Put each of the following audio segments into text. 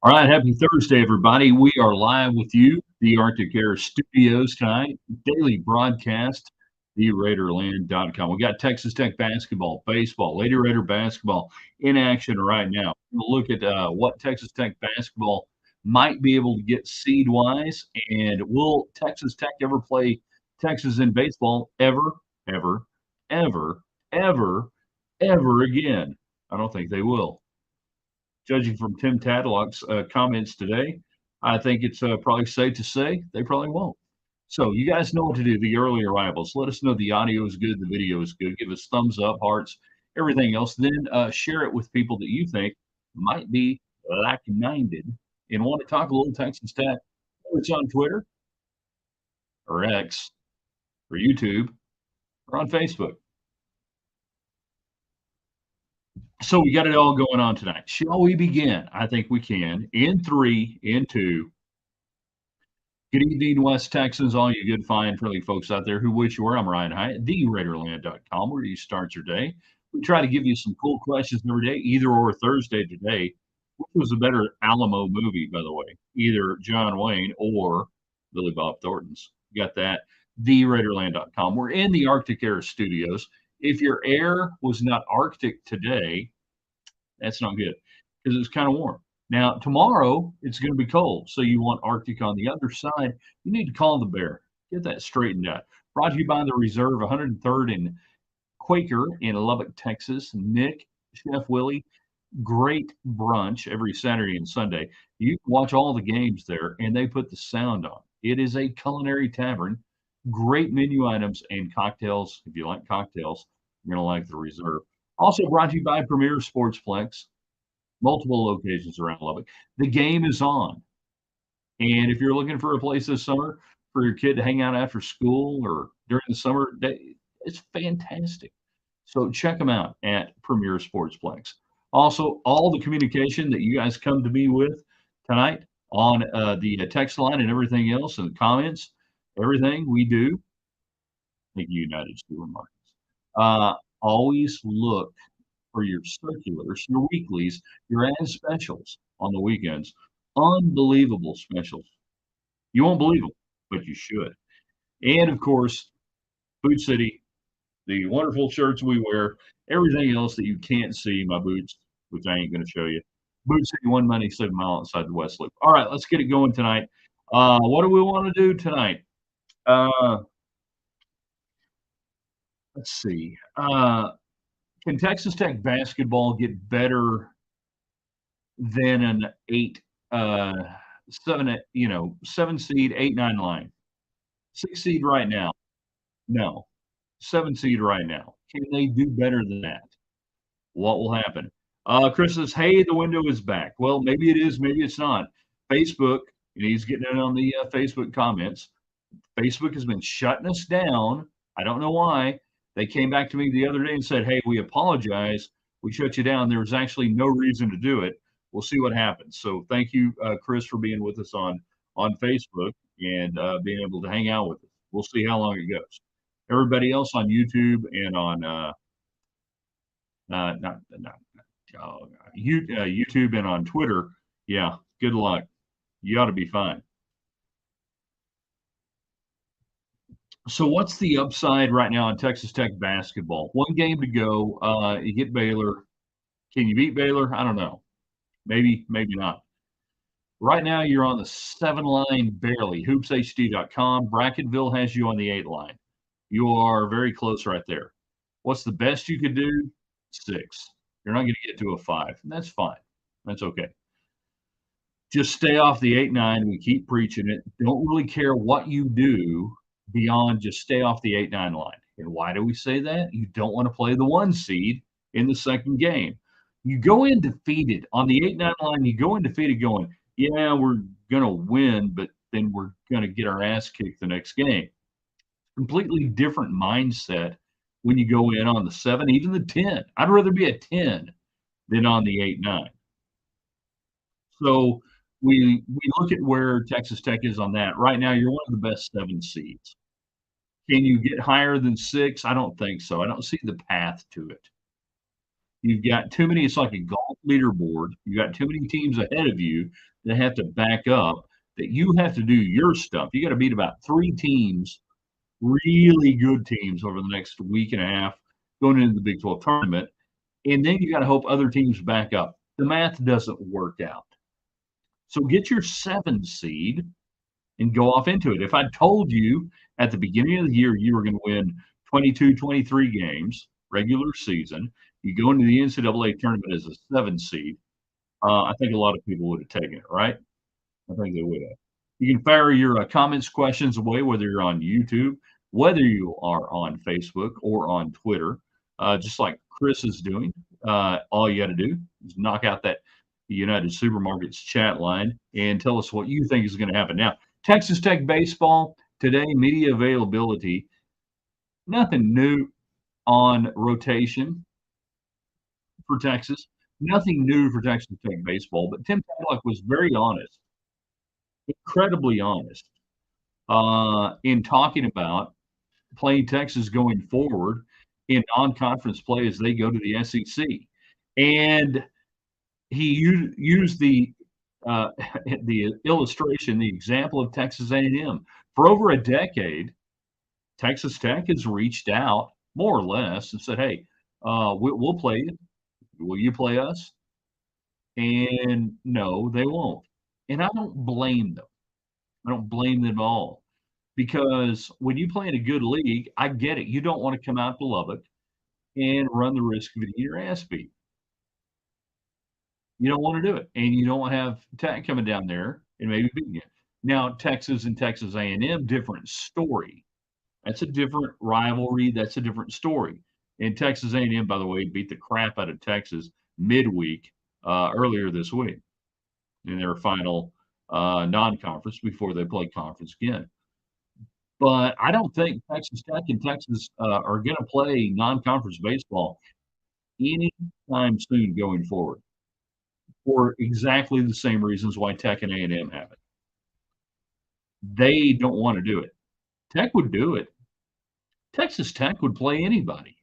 All right, happy Thursday, everybody. We are live with you, the Arctic Air Studios tonight, daily broadcast, theraiderland.com. We got Texas Tech basketball, baseball, Lady Raider basketball in action right now. We'll look at what Texas Tech basketball might be able to get seed-wise, and will Texas Tech ever play Texas in baseball ever, ever, ever, ever, ever again? I don't think they will. Judging from Tim Tadlock's comments today, I think it's probably safe to say they probably won't. So you guys know what to do. The early arrivals, let us know the audio is good, the video is good. Give us thumbs up, hearts, everything else. Then share it with people that you think might be like-minded and want to talk a little Texas Tech. Whether it's on Twitter or X or YouTube or on Facebook. So we got it all going on tonight. Shall we begin? I think we can. In three, in two. Good evening, West Texans, all you good, fine, friendly folks out there who wish you were. I'm Ryan Hyatt, theraiderland.com, where you start your day. We try to give you some cool questions every day, either or Thursday today. Which was a better Alamo movie, by the way? Either John Wayne or Billy Bob Thornton's. You got that? Theraiderland.com. We're in the Arctic Air Studios. If your air was not Arctic today, that's not good because it's kind of warm. Now, tomorrow it's going to be cold. So you want Arctic on the other side. You need to call the bear. Get that straightened out. Brought to you by the Reserve 103rd and Quaker in Lubbock, Texas. Nick, Chef Willie, great brunch every Saturday and Sunday. You can watch all the games there, and they put the sound on. It is a culinary tavern. Great menu items and cocktails. If you like cocktails, you're going to like the Reserve. Also brought to you by Premier Sportsplex, multiple locations around Lubbock. The game is on. And if you're looking for a place this summer for your kid to hang out after school or during the summer day, it's fantastic. So check them out at Premier Sportsplex. Also, all the communication that you guys come to me with tonight on the text line and everything else and the comments, everything we do, thank you, United Supermarkets. Always look for your circulars, your weeklies, your ad specials on the weekends. Unbelievable specials. You won't believe them, but you should. And of course, Boot City, the wonderful shirts we wear, everything else that you can't see, my boots, which I ain't going to show you. Boot City, 197 mile outside the West Loop. All right, let's get it going tonight. What do we want to do tonight? Let's see. Can Texas Tech basketball get better than an uh, seven seed, 8-9 line? 6 seed right now? No. 7 seed right now. Can they do better than that? What will happen? Chris says, "Hey, the window is back." Well, maybe it is, maybe it's not. Facebook, and he's getting in on the Facebook comments. Facebook has been shutting us down. I don't know why. They came back to me the other day and said, "Hey, we apologize. We shut you down. There was actually no reason to do it. We'll see what happens." So thank you, Chris, for being with us on Facebook and being able to hang out with us. We'll see how long it goes. Everybody else on YouTube and on not YouTube and on Twitter, yeah, good luck. You ought to be fine. So what's the upside right now in Texas Tech basketball? One game to go. You get Baylor. Can you beat Baylor? I don't know. Maybe, maybe not. Right now, you're on the 7 line barely. HoopsHD.com. Bracketville has you on the 8 line. You are very close right there. What's the best you could do? 6. You're not going to get to a 5, and that's fine. That's okay. Just stay off the 8-9. We keep preaching it. Don't really care what you do beyond just stay off the 8-9 line. And why do we say that? You don't want to play the 1 seed in the second game. You go in defeated on the 8-9 line. You go in defeated going, yeah, we're going to win, but then we're going to get our ass kicked the next game. Completely different mindset when you go in on the 7, even the 10. I'd rather be a 10 than on the 8-9. So we look at where Texas Tech is on that. Right now, you're one of the best 7 seeds. Can you get higher than 6? I don't think so. I don't see the path to it. You've got too many. It's like a golf leaderboard. You got too many teams ahead of you that have to back up. That you have to do your stuff. You got to beat about 3 teams, really good teams, over the next week and a half going into the Big 12 tournament, and then you got to hope other teams back up. The math doesn't work out. So get your 7 seed and go off into it. If I told you at the beginning of the year you were going to win 22, 23 games, regular season, you go into the NCAA tournament as a 7 seed, I think a lot of people would have taken it, right? I think they would have. You can fire your comments, questions away, whether you're on YouTube, whether you are on Facebook or on Twitter, just like Chris is doing. All you got to do is knock out that United Supermarkets chat line and tell us what you think is going to happen. Now, Texas Tech baseball today, media availability, nothing new on rotation for Texas. Nothing new for Texas Tech baseball, but Tim Tadlock was very honest, incredibly honest, in talking about playing Texas going forward in non-conference play as they go to the SEC. And he used the the illustration, the example of Texas A&M. For over a decade, Texas Tech has reached out more or less and said, "Hey, we'll play you. Will you play us?" And no, they won't. And I don't blame them. I don't blame them at all, because when you play in a good league, I get it. You don't want to come out to Lubbock and run the risk of getting your ass beat. You don't want to do it, and you don't have Tech coming down there and maybe beating you. Now, Texas and Texas A&M, different story. That's a different rivalry. That's a different story. And Texas A&M, by the way, beat the crap out of Texas midweek earlier this week in their final non-conference before they play conference again. But I don't think Texas Tech and Texas are going to play non-conference baseball anytime soon going forward, for exactly the same reasons why Tech and A&M haven't. They don't want to do it. Tech would do it. Texas Tech would play anybody.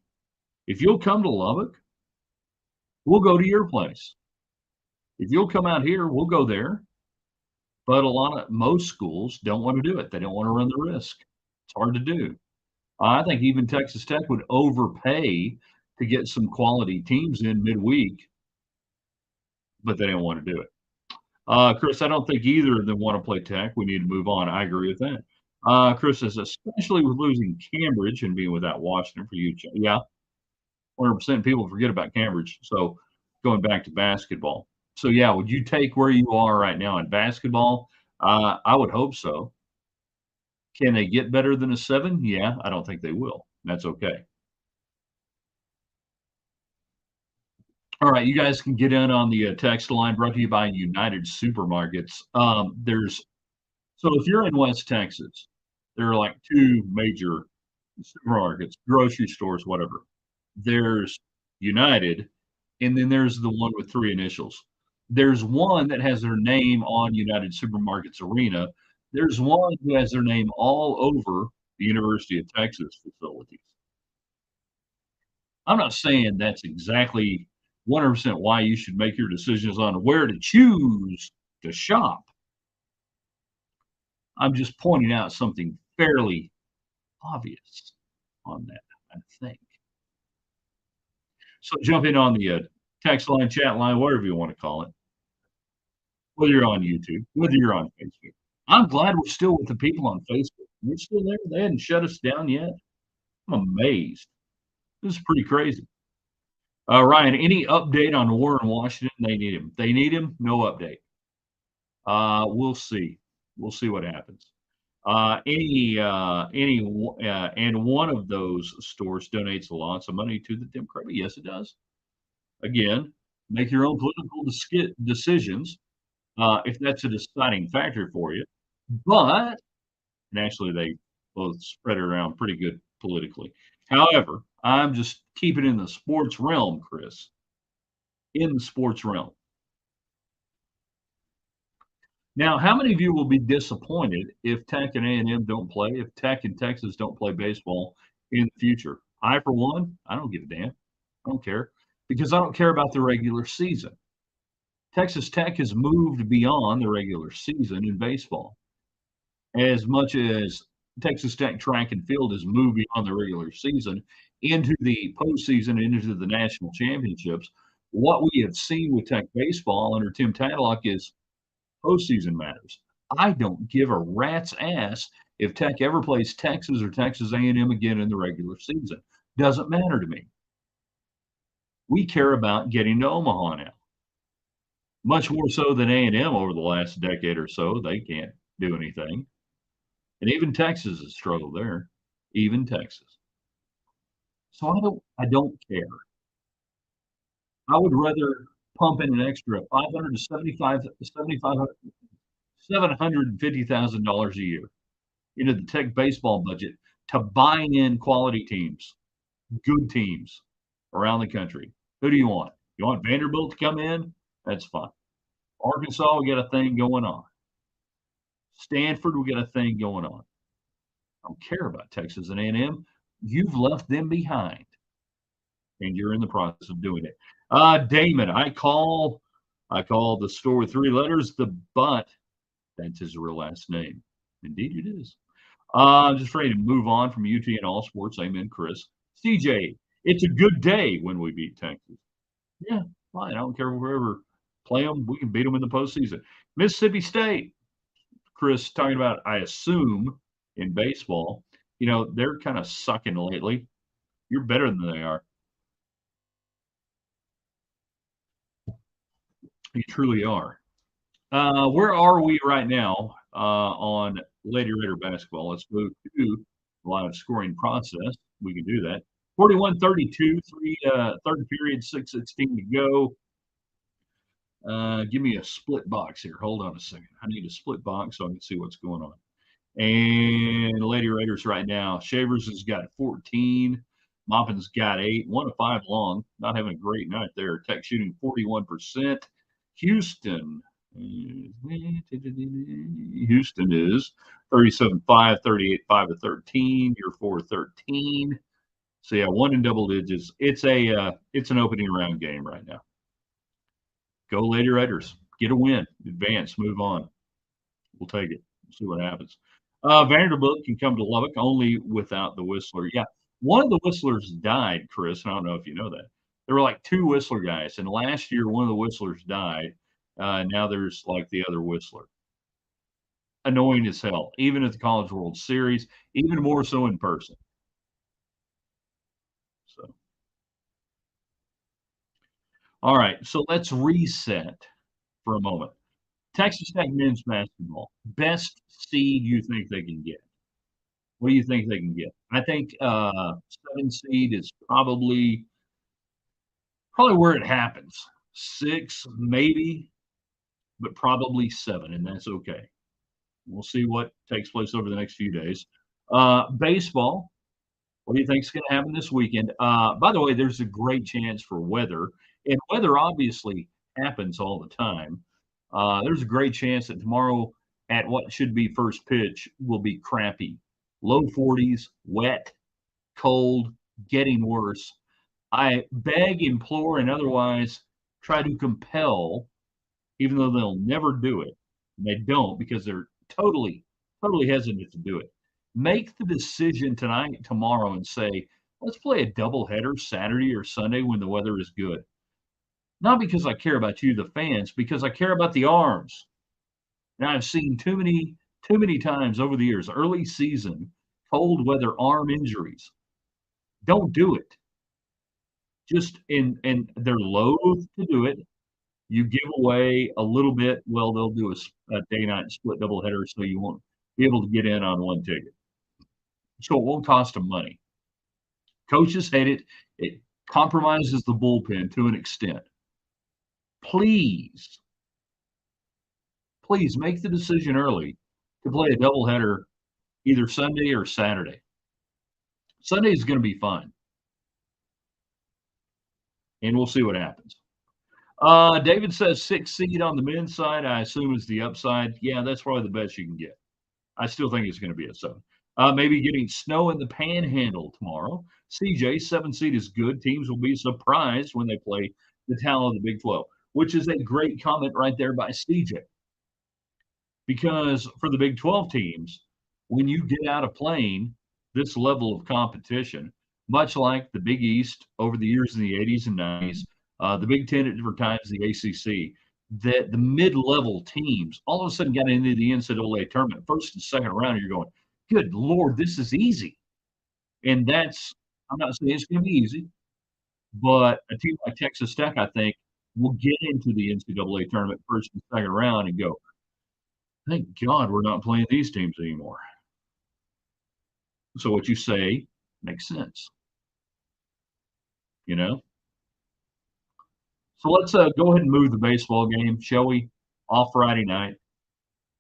If you'll come to Lubbock, we'll go to your place. If you'll come out here, we'll go there. But most schools don't want to do it. They don't want to run the risk. It's hard to do. I think even Texas Tech would overpay to get some quality teams in midweek, but they don't want to do it. Chris, I don't think either of them want to play Tech. We need to move on. I agree with that. Chris says, especially with losing Cambridge and being without Washington for you. Yeah, 100% people forget about Cambridge. So going back to basketball. So, yeah, would you take where you are right now in basketball? I would hope so. Can they get better than a 7? Yeah, I don't think they will. That's okay. All right, you guys can get in on the text line brought to you by United Supermarkets. So if you're in West Texas, there are like 2 major supermarkets, grocery stores, whatever. There's United, and then there's the one with 3 initials. There's one that has their name on United Supermarkets Arena. There's one who has their name all over the University of Texas facilities. I'm not saying that's exactly 100% why you should make your decisions on where to choose to shop. I'm just pointing out something fairly obvious on that, I think. So jump in on the text line, chat line, whatever you want to call it, whether you're on YouTube, whether you're on Facebook. I'm glad we're still with the people on Facebook. We're still there. They hadn't shut us down yet. I'm amazed. This is pretty crazy. Ryan, any update on Warren Washington? They need him. They need him. No update. We'll see. We'll see what happens. And one of those stores donates lots of money to the Democrat. Yes, it does. Again, make your own political decisions if that's a deciding factor for you. But naturally, they both spread it around pretty good politically. However, I'm just keeping it in the sports realm, Chris. In the sports realm. Now, how many of you will be disappointed if Tech and A&M don't play, if Tech and Texas don't play baseball in the future? I, for one, I don't give a damn. I don't care. because I don't care about the regular season. Texas Tech has moved beyond the regular season in baseball as much as Texas Tech track and field has moved beyond the regular season into the postseason, into the national championships. What we have seen with Tech baseball under Tim Tadlock is postseason matters. I don't give a rat's ass if Tech ever plays Texas or Texas A&M again in the regular season. Doesn't matter to me. We care about getting to Omaha now, much more so than A&M over the last decade or so. They can't do anything, and even Texas has struggled there. Even Texas. So I don't care. I would rather pump in an extra 500 to 750,000 a year into the Tech baseball budget to buy in quality teams, good teams around the country. Who do you want? You want Vanderbilt to come in? That's fine. Arkansas, we got a thing going on. Stanford, we got a thing going on. I don't care about Texas and A&M. You've left them behind, and you're in the process of doing it. Damon, I call the store with three letters, the Butt. That's his real last name. Indeed, it is. I'm just ready to move on from UT and all sports. Amen, Chris. CJ, it's a good day when we beat Texas. Yeah, fine. I don't care if we ever play them. We can beat them in the postseason. Mississippi State, Chris, talking about, I assume, in baseball, they're kind of sucking lately. You're better than they are. You truly are. Where are we right now on Lady Raider basketball? Let's go to live scoring process. We can do that. 41-32, third period, 6:16 to go. Give me a split box here. Hold on a second. I need a split box so I can see what's going on. And the Lady Raiders right now, Shavers has got 14. Maupin's got 8. 1 of 5 long. Not having a great night there. Tech shooting 41%. Houston is 37-5, 38-5 to 13. You're 4-13. So yeah, 1 in double digits. It's an opening round game right now. Go Lady Raiders. Get a win. Advance. Move on. We'll take it. We'll see what happens. Vanderbilt can come to Lubbock only without the Whistler. Yeah, one of the Whistlers died, Chris. I don't know if you know that. There were like 2 Whistler guys, and last year one of the Whistlers died. Now there's like the other Whistler. Annoying as hell, even at the College World Series, even more so in person. So, all right, so let's reset for a moment. Texas Tech men's basketball, best seed you think they can get? What do you think they can get? I think 7 seed is probably where it happens. 6 maybe, but probably 7, and that's okay. We'll see what takes place over the next few days. Baseball, what do you think is going to happen this weekend? By the way, there's a great chance for weather, and weather obviously happens all the time. There's a great chance that tomorrow at what should be first pitch will be crappy. Low 40s, wet, cold, getting worse. I beg, implore, and otherwise try to compel, even though they'll never do it. And they don't because they're totally hesitant to do it. Make the decision tonight, tomorrow, and say, let's play a doubleheader Saturday or Sunday when the weather is good. Not because I care about you, the fans, because I care about the arms. And I've seen too many times over the years, early season, cold weather arm injuries. Don't do it. Just and they're loath to do it. You give away a little bit. Well, they'll do a day-night split doubleheader, so you won't be able to get in on one ticket. So it won't cost them money. Coaches hate it. It compromises the bullpen to an extent. Please make the decision early to play a doubleheader either Sunday or Saturday. Sunday is going to be fun. And we'll see what happens. David says 6 seed on the men's side, I assume is the upside. Yeah, that's probably the best you can get. I still think it's going to be a 7. Maybe getting snow in the Panhandle tomorrow. CJ, 7 seed is good. Teams will be surprised when they play the talent of the Big 12, which is a great comment right there by CJ. Because for the Big 12 teams, when you get out of playing this level of competition, much like the Big East over the years in the 80s and 90s, the Big Ten at different times, the ACC, that the mid-level teams all of a sudden got into the NCAA tournament, first and second round, you're going, good Lord, this is easy. And that's, I'm not saying it's going to be easy, but a team like Texas Tech, I think, will get into the NCAA tournament first and second round and go, thank God we're not playing these teams anymore. So what you say makes sense, you know? So let's go ahead and move the baseball game, shall we? Off Friday night.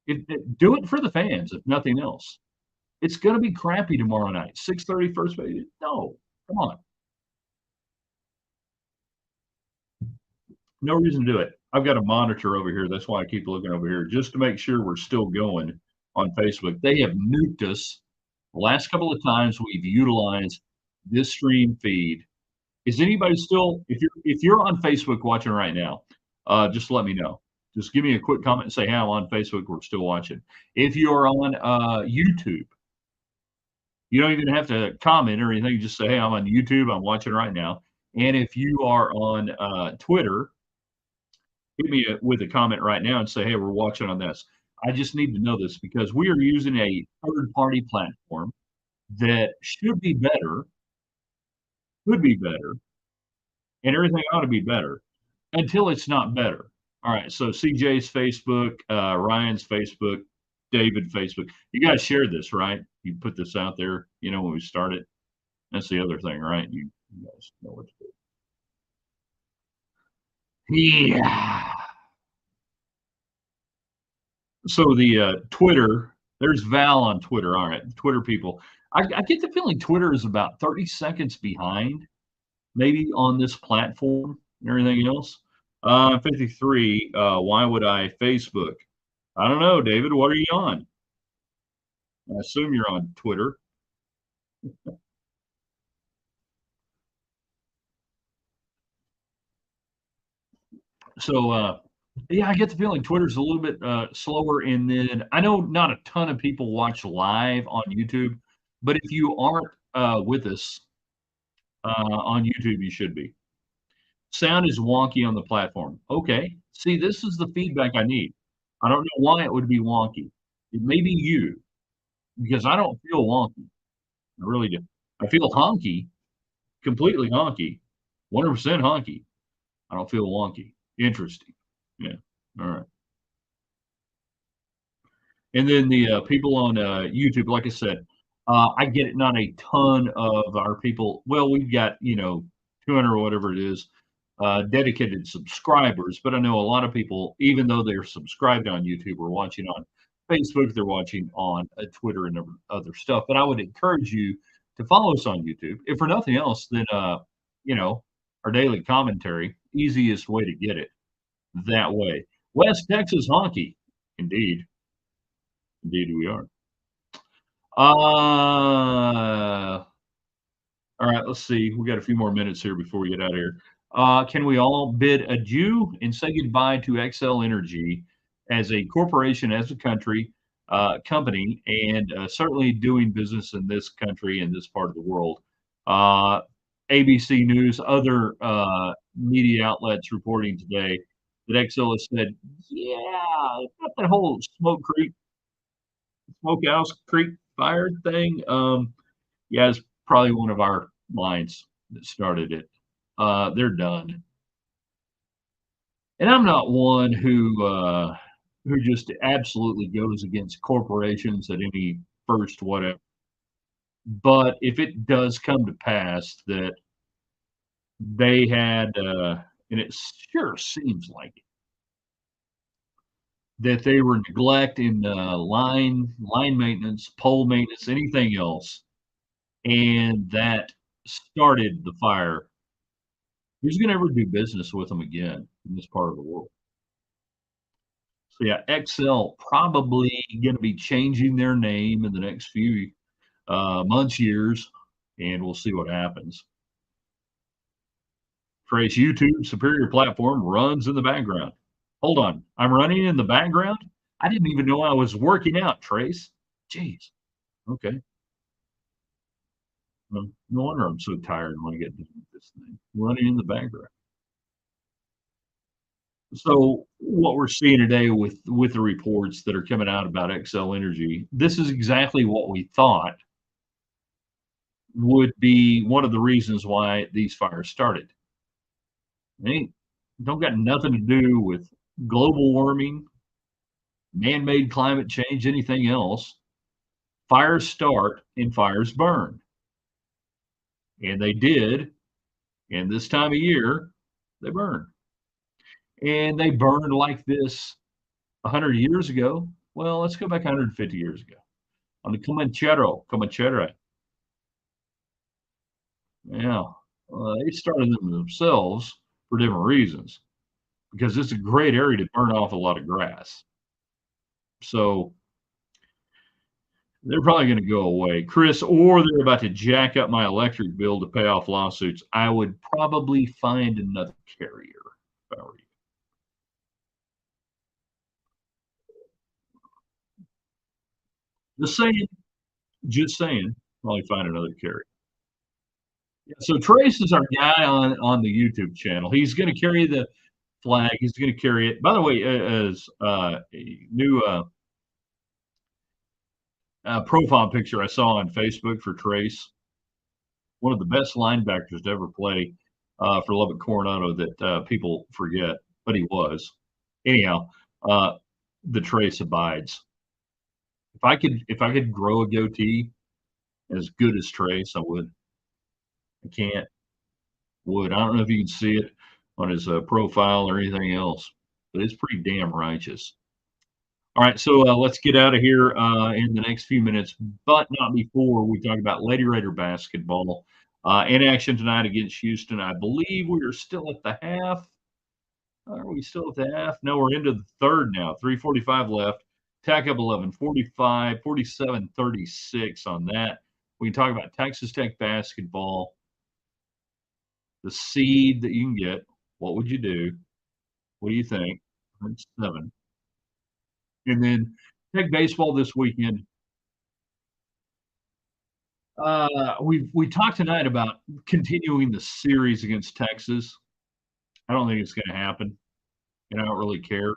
Do it for the fans, if nothing else. It's going to be crappy tomorrow night. 6:30 first base. No, come on. No reason to do it. I've got a monitor over here. That's why I keep looking over here, just to make sure we're still going on Facebook. They have nuked us the last couple of times we've utilized this stream feed. Is anybody still, if you're on Facebook watching right now, just let me know. Just give me a quick comment and say, hey, I'm on Facebook. We're still watching. If you're on YouTube, you don't even have to comment or anything. Just say, hey, I'm on YouTube. I'm watching right now. And if you are on Twitter, hit me with a comment right now and say, hey, we're watching on this. I just need to know this because we are using a third-party platform that should be better, could be better, and everything ought to be better until it's not better. All right, so CJ's Facebook, Ryan's Facebook, David Facebook. You guys shared this, right? You put this out there, when we started. That's the other thing, right? You guys know what to do. Yeah. So the Twitter, there's Val on Twitter. All right, Twitter people. I get the feeling Twitter is about 30 seconds behind, maybe on this platform and everything else. 53. Why would I Facebook? I don't know, David. What are you on? I assume you're on Twitter. So, yeah, I get the feeling Twitter's a little bit slower. And then I know not a ton of people watch live on YouTube, but if you aren't with us on YouTube, you should be. Sound is wonky on the platform. Okay. See, this is the feedback I need. I don't know why it would be wonky. It may be you, because I don't feel wonky. I really do. I feel honky, completely honky, 100% honky. I don't feel wonky. Interesting. Yeah. All right. And then the people on YouTube, like I said, I get it. Not a ton of our people. Well, we've got 200 or whatever it is dedicated subscribers, but I know a lot of people, even though they're subscribed on YouTube, are watching on Facebook. They're watching on Twitter and other stuff. But I would encourage you to follow us on YouTube, if for nothing else, then our daily commentary, easiest way to get it that way. West Texas honky, indeed. Indeed, we are. All right, let's see. We got a few more minutes here before we get out of here. Can we all bid adieu and say goodbye to XL Energy as a corporation, as a company, and certainly doing business in this country and this part of the world? ABC News, other media outlets reporting today that XL has said, yeah, got that whole Smokehouse Creek fire thing. Yeah, it's probably one of our lines that started it. They're done. And I'm not one who just absolutely goes against corporations at any first whatever. But if it does come to pass that they had, and it sure seems like it, that they were neglecting line maintenance, pole maintenance, anything else, and that started the fire, who's going to ever do business with them again in this part of the world? So yeah, XL probably going to be changing their name in the next few months, years, and we'll see what happens. Trace, YouTube Superior Platform runs in the background. Hold on. I'm running in the background? I didn't even know I was working out, Trace. Jeez. Okay. Well, no wonder I'm so tired when I get done with this thing. Running in the background. So what we're seeing today with the reports that are coming out about Xcel Energy, this is exactly what we thought would be one of the reasons why these fires started. They don't got nothing to do with global warming, man-made climate change, anything else. Fires start and fires burn. And they did. And this time of year, they burn. And they burned like this 100 years ago. Well, let's go back 150 years ago on the Comanchero. Yeah. They started them themselves for different reasons because it's a great area to burn off a lot of grass. So they're probably going to go away, Chris, or they're about to jack up my electric bill to pay off lawsuits. I would probably find another carrier if I were you. Just saying, just saying. Probably find another carrier. Yeah, so Trace is our guy on the YouTube channel. He's going to carry the flag. He's going to carry it. By the way, as a new profile picture I saw on Facebook for Trace, one of the best linebackers to ever play for Lubbock Coronado that people forget, but he was. Anyhow, the Trace abides. If I could grow a goatee as good as Trace, I would. I can't. Would. I don't know if you can see it on his profile or anything else, but it's pretty damn righteous. All right, so let's get out of here in the next few minutes, but not before we talk about Lady Raider basketball in action tonight against Houston. I believe we are still at the half. Are we still at the half? No, we're into the third now. 3:45 left. Tack up 11, 45, 47, 36 on that. We can talk about Texas Tech basketball, the seed that you can get. What would you do? What do you think? That's 7. And then Tech baseball this weekend. We talked tonight about continuing the series against Texas. I don't think it's going to happen, and I don't really care.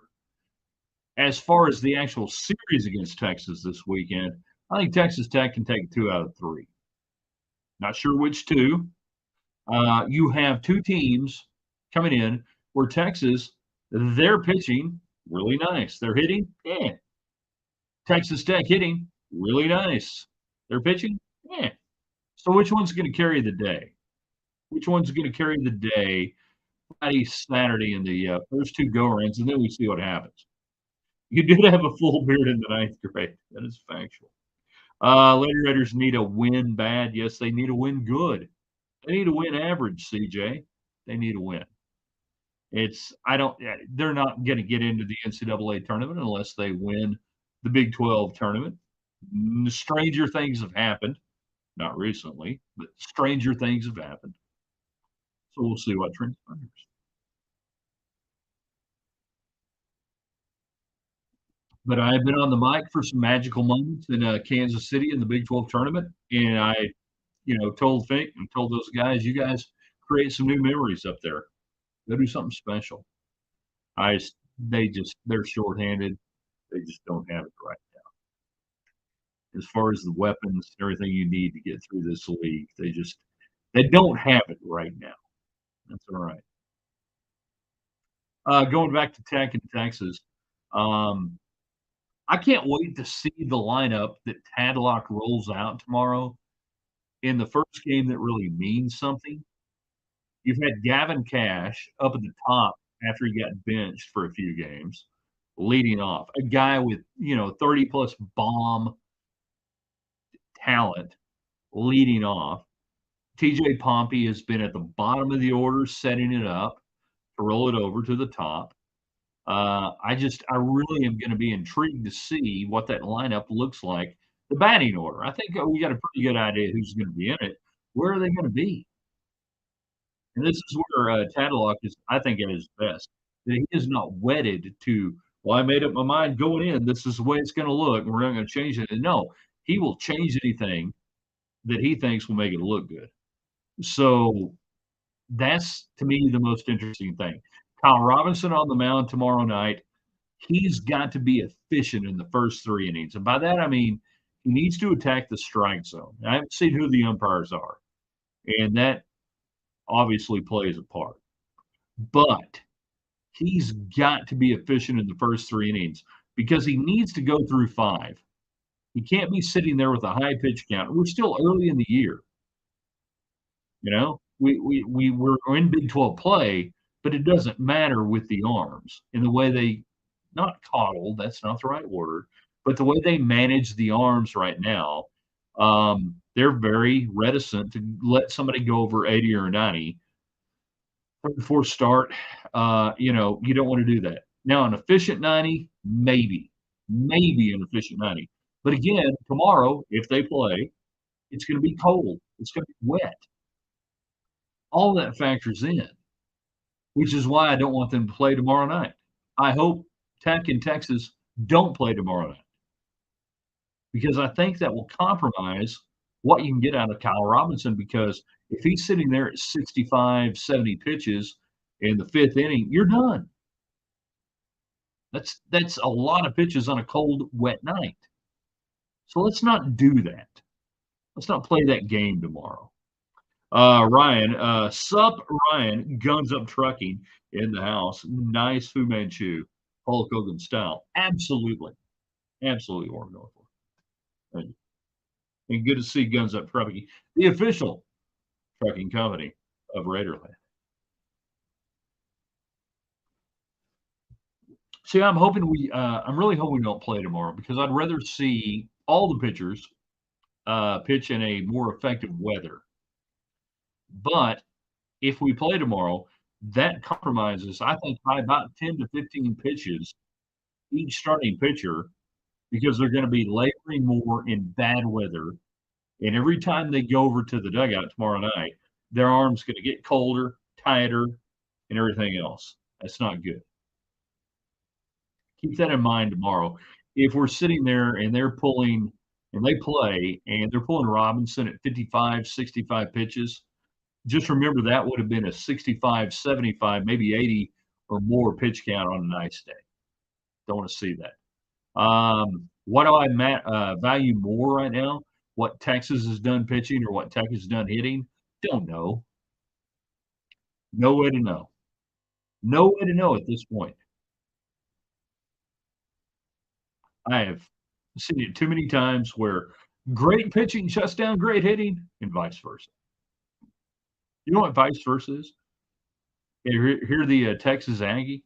As far as the actual series against Texas this weekend, I think Texas Tech can take 2 out of 3. Not sure which two. You have two teams coming in where Texas, they're pitching really nice. They're hitting, yeah. Texas Tech hitting really nice. They're pitching, yeah. So which one's going to carry the day? Which one's going to carry the day Friday, Saturday in the first two go-arounds, and then we see what happens. You did have a full beard in the ninth grade. That is factual. Lady Raiders need a win bad. Yes, they need a win good. They need a win average, CJ. They need a win. They're not going to get into the NCAA tournament unless they win the Big 12 tournament. Stranger things have happened. Not recently, but stranger things have happened. So we'll see what transpires. But I've been on the mic for some magical moments in Kansas City in the Big 12 tournament, and I, told Fink and told those guys, you guys create some new memories up there. Go do something special. They're shorthanded. They just don't have it right now. As far as the weapons, everything you need to get through this league, they don't have it right now. That's all right. Going back to Tech in Texas, um, I can't wait to see the lineup that Tadlock rolls out tomorrow in the first game that really means something. You've had Gavin Cash up at the top after he got benched for a few games, leading off. A guy with, 30 plus bomb talent leading off. TJ Pompey has been at the bottom of the order, setting it up to roll it over to the top. I really am going to be intrigued to see what that lineup looks like The batting order. I think we got a pretty good idea who's going to be in it. Where are they going to be? And this is where Tadlock is, I think, at his best. That he is not wedded to, well, I made up my mind going in. This is the way it's going to look. And we're not going to change it. And no, he will change anything that he thinks will make it look good. So that's to me the most interesting thing. Kyle Robinson on the mound tomorrow night. He's got to be efficient in the first 3 innings. And by that, I mean, he needs to attack the strike zone. I haven't seen who the umpires are, and that obviously plays a part. But he's got to be efficient in the first 3 innings because he needs to go through 5. He can't be sitting there with a high pitch count. We're still early in the year. You know, we're in Big 12 play, but it doesn't matter with the arms in the way they not coddle, that's not the right word, but the way they manage the arms right now, they're very reticent to let somebody go over 80 or 90 before start. You know, you don't want to do that. Now, an efficient 90, maybe an efficient 90. But again, tomorrow, if they play, it's going to be cold. It's going to be wet. All that factors in, which is why I don't want them to play tomorrow night. I hope Tech and Texas don't play tomorrow night because I think that will compromise what you can get out of Kyle Robinson because if he's sitting there at 65, 70 pitches in the 5th inning, you're done. That's a lot of pitches on a cold, wet night. So let's not do that. Let's not play that game tomorrow. Ryan, sup Ryan, Guns Up Trucking in the house. Nice Fu Manchu, Hulk Hogan style. Absolutely. Absolutely what I'm going for. Thank you. And good to see Guns Up Trucking, the official trucking company of Raiderland. See, I'm really hoping we don't play tomorrow because I'd rather see all the pitchers pitch in a more effective weather. But if we play tomorrow, that compromises, I think, by about 10 to 15 pitches each starting pitcher because they're going to be laboring more in bad weather. And every time they go over to the dugout tomorrow night, their arm's going to get colder, tighter, and everything else. That's not good. Keep that in mind tomorrow. If we're sitting there and they're pulling and they play and they're pulling Robinson at 55, 65 pitches, just remember that would have been a 65, 75, maybe 80 or more pitch count on a nice day. Don't want to see that. What do I value more right now? What Texas has done pitching or what Tech has done hitting? Don't know. No way to know. No way to know at this point. I have seen it too many times where great pitching shuts down great hitting and vice versa. You know what vice versa is? Hear the Texas Aggie?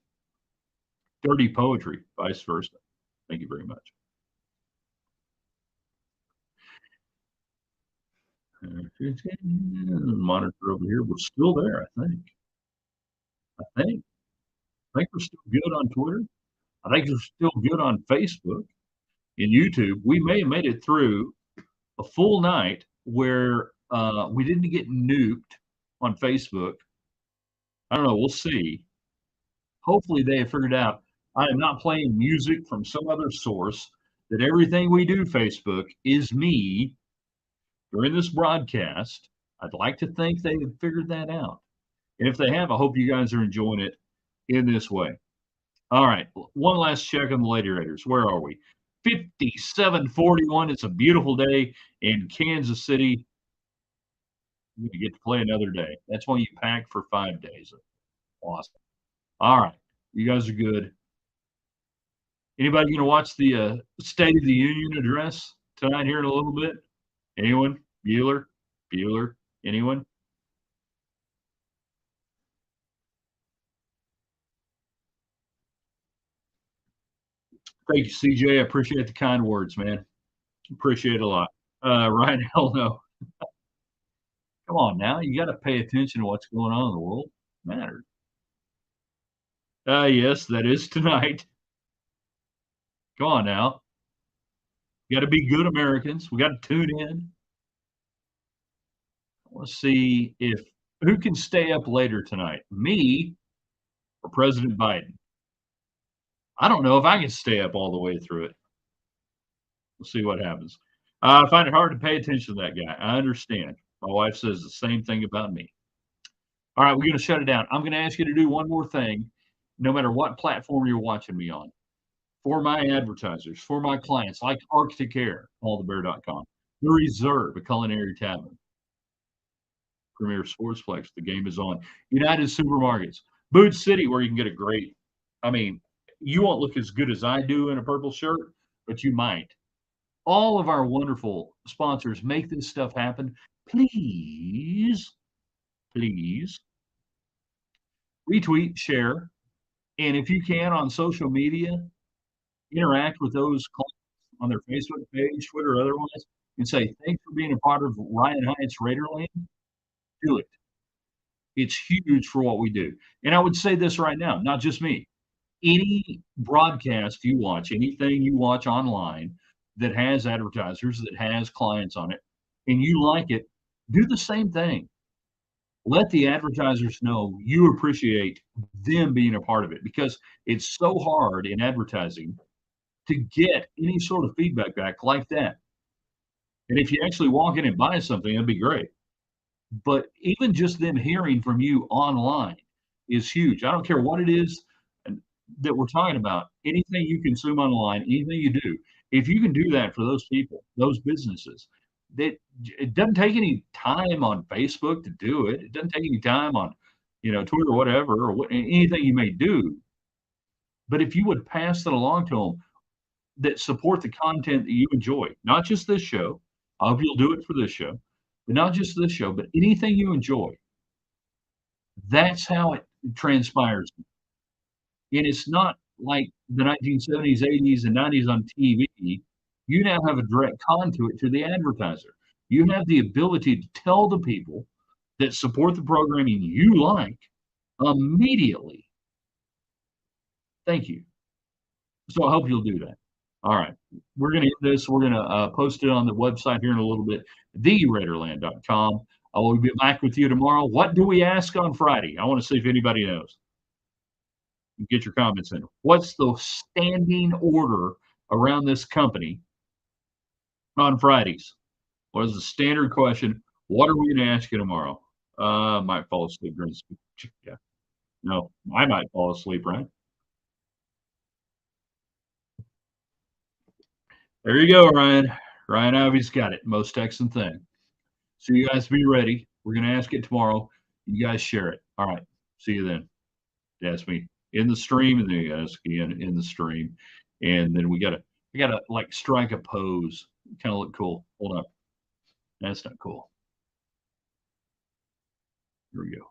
Dirty poetry, vice versa. Thank you very much. Monitor over here. We're still there, I think. I think we're still good on Twitter. I think we're still good on Facebook and YouTube. We may have made it through a full night where we didn't get nuked on Facebook. I don't know. We'll see. Hopefully, they have figured out I am not playing music from some other source, that everything we do, Facebook, is me during this broadcast. I'd like to think they have figured that out. And if they have, I hope you guys are enjoying it in this way. All right. One last check on the Lady Raiders. Where are we? 57-41. It's a beautiful day in Kansas City. You're going to get to play another day. That's why you pack for 5 days. Awesome. All right. You guys are good. Anybody going to watch the State of the Union address tonight here in a little bit? Anyone? Bueller? Anyone? Thank you, CJ. I appreciate the kind words, man. Appreciate it a lot. Ryan, hell no. Come on now. You got to pay attention to what's going on in the world. It matters. Yes, that is tonight. Come on now. We got to be good Americans. We got to tune in. Let's see if who can stay up later tonight, me or President Biden. I don't know if I can stay up all the way through it. We'll see what happens. I find it hard to pay attention to that guy. I understand. My wife says the same thing about me. All right, we're going to shut it down. I'm going to ask you to do one more thing, no matter what platform you're watching me on. For my advertisers, for my clients, like Arctic Air, allthebear.com, The Reserve, a culinary tavern, Premier Sportsplex, the game is on, United Supermarkets, Boot City, where you can get a great, I mean, you won't look as good as I do in a purple shirt, but you might. All of our wonderful sponsors make this stuff happen. Please, please retweet, share, and if you can on social media, interact with those clients on their Facebook page, Twitter, or otherwise, and say, thanks for being a part of Ryan Hyatt's Raiderland. Do it. It's huge for what we do. And I would say this right now, not just me. Any broadcast you watch, anything you watch online that has advertisers, that has clients on it, and you like it, do the same thing. Let the advertisers know you appreciate them being a part of it because it's so hard in advertising to get any sort of feedback back like that. And if you actually walk in and buy something, that'd be great. But even just them hearing from you online is huge. I don't care what it is that we're talking about. Anything you consume online, anything you do, if you can do that for those people, those businesses, that it doesn't take any time on Facebook to do it. It doesn't take any time on, Twitter, whatever, or anything you may do. But if you would pass that along to them, that support the content that you enjoy, not just this show. I hope you'll do it for this show, but not just this show, but anything you enjoy. That's how it transpires. And it's not like the 1970s, 80s, and 90s on TV. You now have a direct conduit to the advertiser. You have the ability to tell the people that support the programming you like immediately. Thank you. So I hope you'll do that. All right. We're going to end this. We're going to post it on the website here in a little bit, theraiderland.com. I will be back with you tomorrow. What do we ask on Friday? I want to see if anybody knows. Get your comments in. What's the standing order around this company on Fridays? What is the standard question? What are we going to ask you tomorrow? Might fall asleep during the yeah. No, I might fall asleep, right? There you go, Ryan. Ryan Ivey's got it. Most Texan thing. So you guys be ready. We're going to ask it tomorrow. You guys share it. All right. See you then. Ask me in the stream, and then you ask again in the stream. And then we gotta like strike a pose. Kind of look cool. Hold up. That's not cool. Here we go.